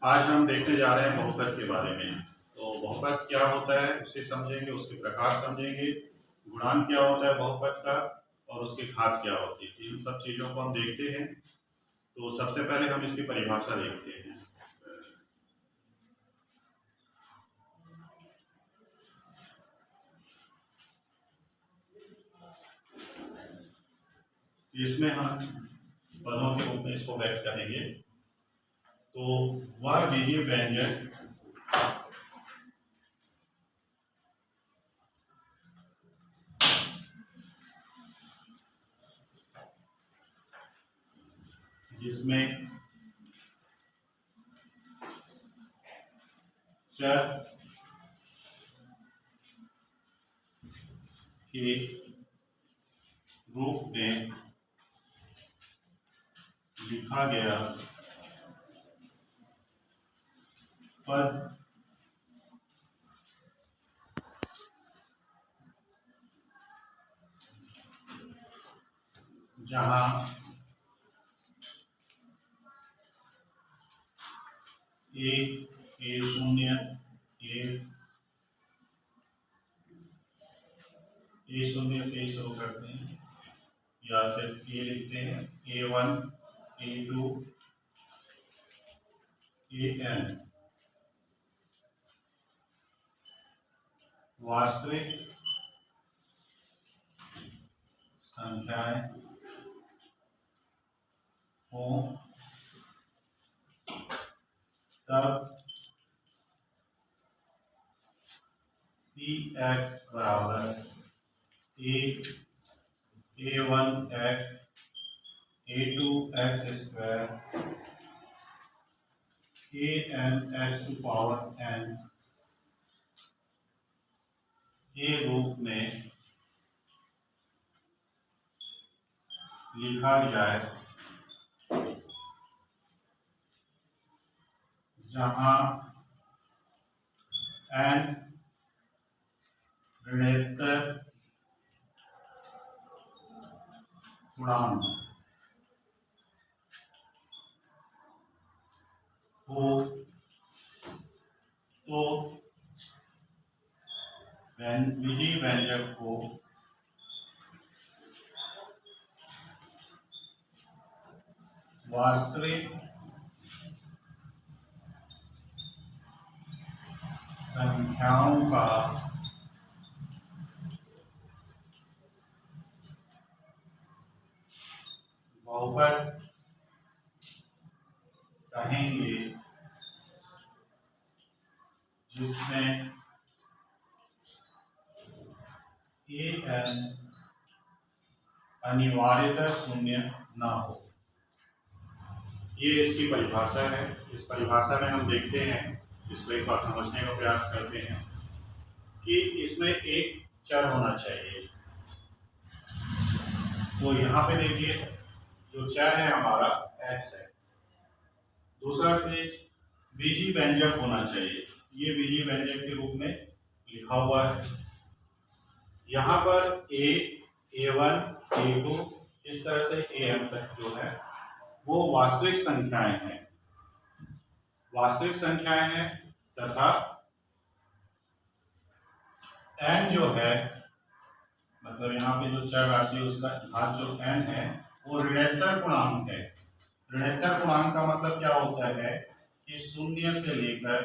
आज हम देखने जा रहे हैं बहुपद के बारे में। तो बहुपद क्या होता है उसे समझेंगे, उसके प्रकार समझेंगे, गुणांक क्या होता है बहुपद का और उसकी घात क्या होती है। इन सब चीज़ों को हम देखते हैं। तो सबसे पहले हम इसकी परिभाषा देखते हैं। इसमें हम पदों के रूप में इसको व्यक्त करेंगे। तो वह बीजीय व्यंजक जिसमें चर के रूप में लिखा गया पद जहाँ ए शून्य ए शून्य से शुरू करते हैं या सिर्फ ए लिखते हैं, A1 A2 AN वास्तविक संख्याएं हों तब Px बराबर A1x A2x square AN x to power n के रूप में लिखा जाए, जहां n ऋणात्मक पूर्णांक हो तो बीजीय व्यंजक को वास्तविक संख्याओं का बहुपद कहेंगे, जिसमें an अनिवार्यतः शून्य ना हो। ये इसकी परिभाषा है। इस परिभाषा में हम देखते हैं, इसको एक बार समझने का प्रयास करते हैं कि इसमें एक चर होना चाहिए। तो यहाँ पे देखिए, जो चर है हमारा x है। दूसरा स्टेज बीजीय व्यंजक होना चाहिए। ये बीजीय व्यंजक के रूप में लिखा हुआ है। यहाँ पर A1 A2 इस तरह से AM तक जो है वो वास्तविक संख्याएं हैं, तथा n जो है, मतलब यहाँ पे जो चर राशि उसका घात जो n है वो ऋणात्मक पूर्णांक है। ऋणात्मक पूर्णांक का मतलब क्या होता है कि शून्य से लेकर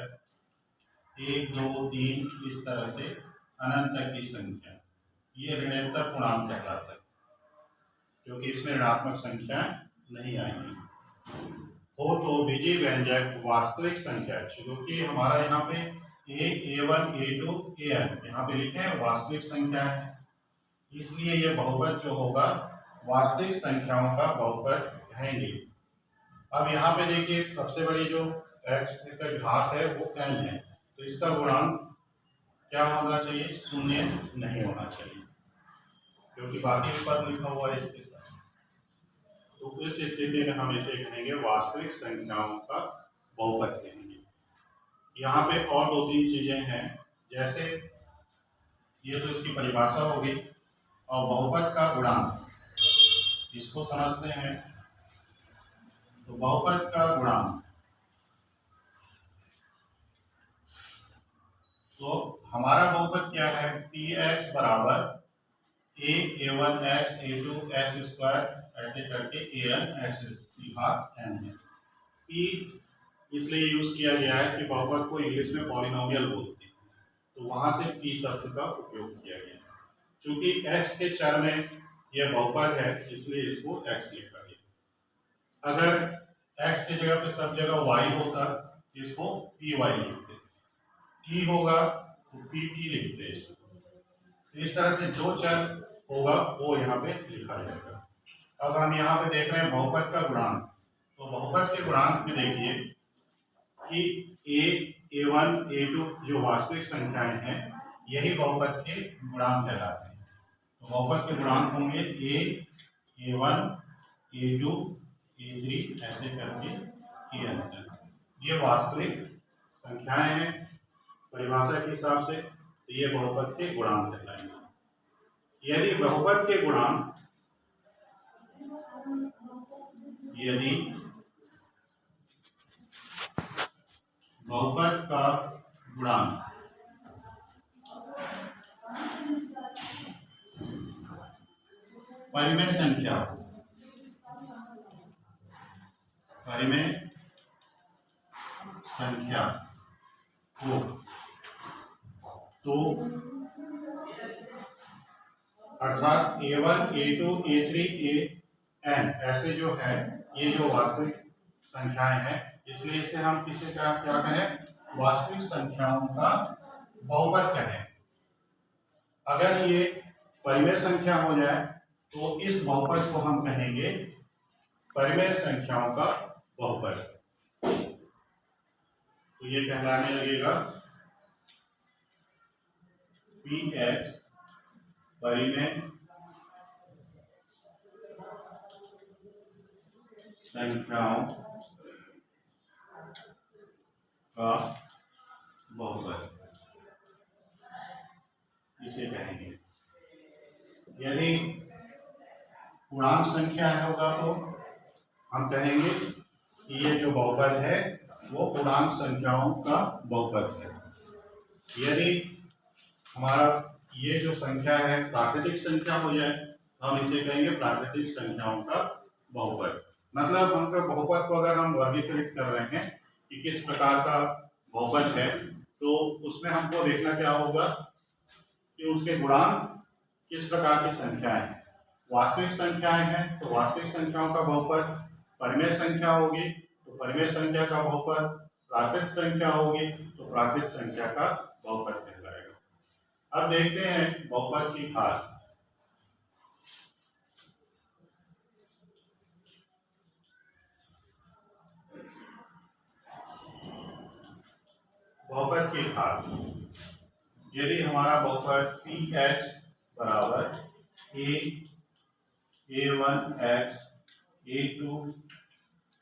1 2 3 इस तरह से अनंत तक की संख्या, ये ऋणात्मक पूर्णांक कहलाता है, क्योंकि इसमें ऋणात्मक संख्या नहीं आएंगी। हो तो बीजीय व्यंजक वास्तविक संख्या, क्योंकि हमारा यहाँ पे A1 A2 AN यहाँ पे लिखे हैं वास्तविक संख्या है, इसलिए ये बहुपद जो होगा वास्तविक संख्याओं का बहुपद कहेंगे। अब यहाँ पे देखिए, सबसे बड़ी जो x का घात है वो n है, तो इसका गुणांक क्या होना चाहिए? शून्य नहीं होना चाहिए, क्योंकि बाकी पद लिखा हुआ है इसके साथ। तो इस स्थिति में हम इसे कहेंगे वास्तविक संख्याओं का बहुपद कहेंगे। यहाँ पे और 2-3 चीजें हैं, जैसे ये तो इसकी परिभाषा होगी, और बहुपद का गुणांक इसको समझते हैं। तो बहुपद का गुणांक हमारा बहुपद क्या है, पी एक्स बराबर a1 x a2 x square ऐसे करके an x की घात n है। p इसलिए यूज किया गया है कि बहुपद को इंग्लिश में पॉलिनोमियल बोलते हैं, तो वहां से p शब्द का उपयोग किया गया है। चूंकि x के चर में यह बहुपद है इसलिए इसको x लिखा गया। अगर x की जगह पे सब जगह y होता इसको py लिखते, t होगा तो pt लिखते। इस तरह से जो चर होगा वो यहाँ पे लिखा जाएगा। अब हम यहाँ पे देख रहे हैं बहुपद का गुणांक, तो बहुपद के गुणांक में देखिए कि a1 a2 जो वास्तविक संख्याएं हैं यही बहुपद के गुणांक कहलाते हैं। तो बहुपद के गुणांक होंगे a1 a2 a3 ऐसे करके an तक। ये वास्तविक संख्याएं हैं परिभाषा के हिसाब से, तो ये बहुपद के गुणांक कहलाएंगे। यदि बहुपद के गुणांक बहुपद का गुणांक परिमेय संख्या हो तो अर्थात a1 a2 a3 an ऐसे जो है ये जो वास्तविक संख्याएं हैं, इसलिए इसे हम किसे क्या कहें, वास्तविक संख्याओं का बहुपद कहें। अगर ये परिमेय संख्या हो जाए तो इस बहुपद को हम कहेंगे परिमेय संख्याओं का बहुपद। तो ये कहलाने लगेगा px परिमेय संख्याओं का बहुपद, इसे कहेंगे। यदि पूर्णांक संख्या होगा तो हम कहेंगे कि ये जो बहुपद है वो पूर्णांक संख्याओं का बहुपद है। यदि हमारा ये जो संख्या है प्राकृतिक संख्या हो जाए तो हम इसे कहेंगे प्राकृतिक संख्याओं का बहुपद। मतलब हम बहुपद को अगर हम वर्गीकृत कर रहे हैं कि किस प्रकार का बहुपद है, तो उसमें हमको देखना क्या होगा कि उसके गुणांक किस प्रकार की संख्याएं हैं। वास्तविक संख्याएं हैं तो वास्तविक संख्याओं का बहुपद, परिमेय संख्या होगी तो परिमेय संख्या का बहुपद, प्राकृतिक संख्या होगी तो प्राकृतिक संख्या का बहुपद कहलाएगा। अब देखते हैं बहुपद की घात। बहुपद की घात, यदि हमारा बहुपद px बराबर a1 x a2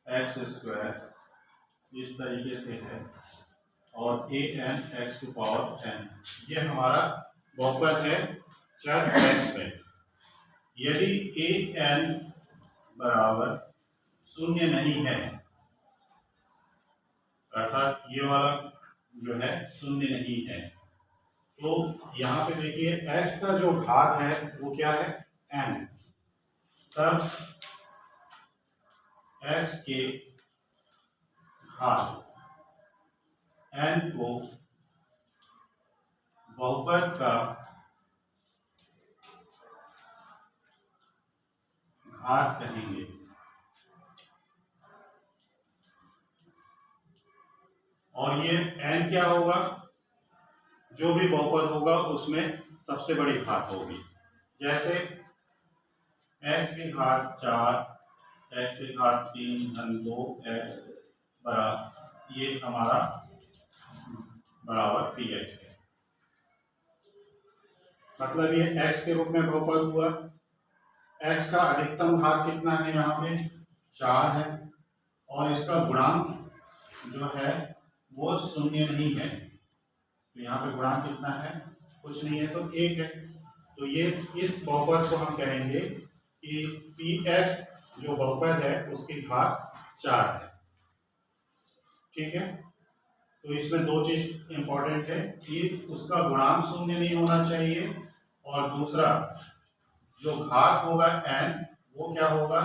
x square इस तरीके से है और an x to power n, ये हमारा बहुपद है चर x पे। यदि an बराबर शून्य नहीं है, अर्थात ये वाला जो है शून्य नहीं है, तो यहाँ पे देखिए x का जो घात है वो क्या है, n। तब x के घात n को बहुपद का घात कहेंगे। और ये n क्या होगा, जो भी बहुपद होगा उसमें सबसे बड़ी घात होगी। जैसे x की घात 4, x की घात 3 धन 2x बराबर, ये हमारा बराबर px है। मतलब ये x के रूप में बहुपद हुआ। x का अधिकतम घात कितना है, यहाँ पे 4 है, और इसका गुणांक जो है वो शून्य नहीं है, तो यहाँ पे गुणांक कितना है, कुछ नहीं है, तो 1 है। तो ये इस बहुपद को हम कहेंगे कि px जो बहुपद है उसकी घात 4 है। ठीक है। तो इसमें दो चीज इंपॉर्टेंट है कि उसका गुणांक शून्य नहीं होना चाहिए, और दूसरा जो घात होगा n वो क्या होगा,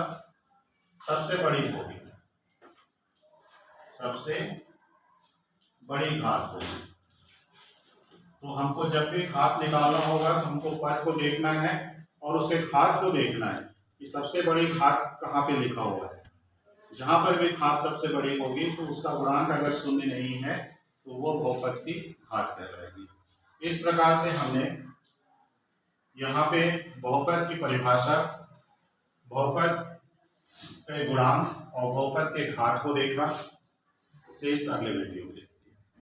सबसे बड़ी होगी, सबसे बड़ी घात होगी। तो हमको जब भी घात निकालना होगा तो हमको पद को देखना है और उसके घात को देखना है कि सबसे बड़ी घात कहाँ पे लिखा हुआ है। जहां पर भी घात सबसे बड़ी होगी तो उसका गुणांक अगर शून्य नहीं है तो वो बहुपद की घात कहलाएगी। इस प्रकार से हमने यहाँ पे बहुपद की परिभाषा, बहुपद के गुणांक और बहुपद के घात को देखा। शेष अगले वीडियो में।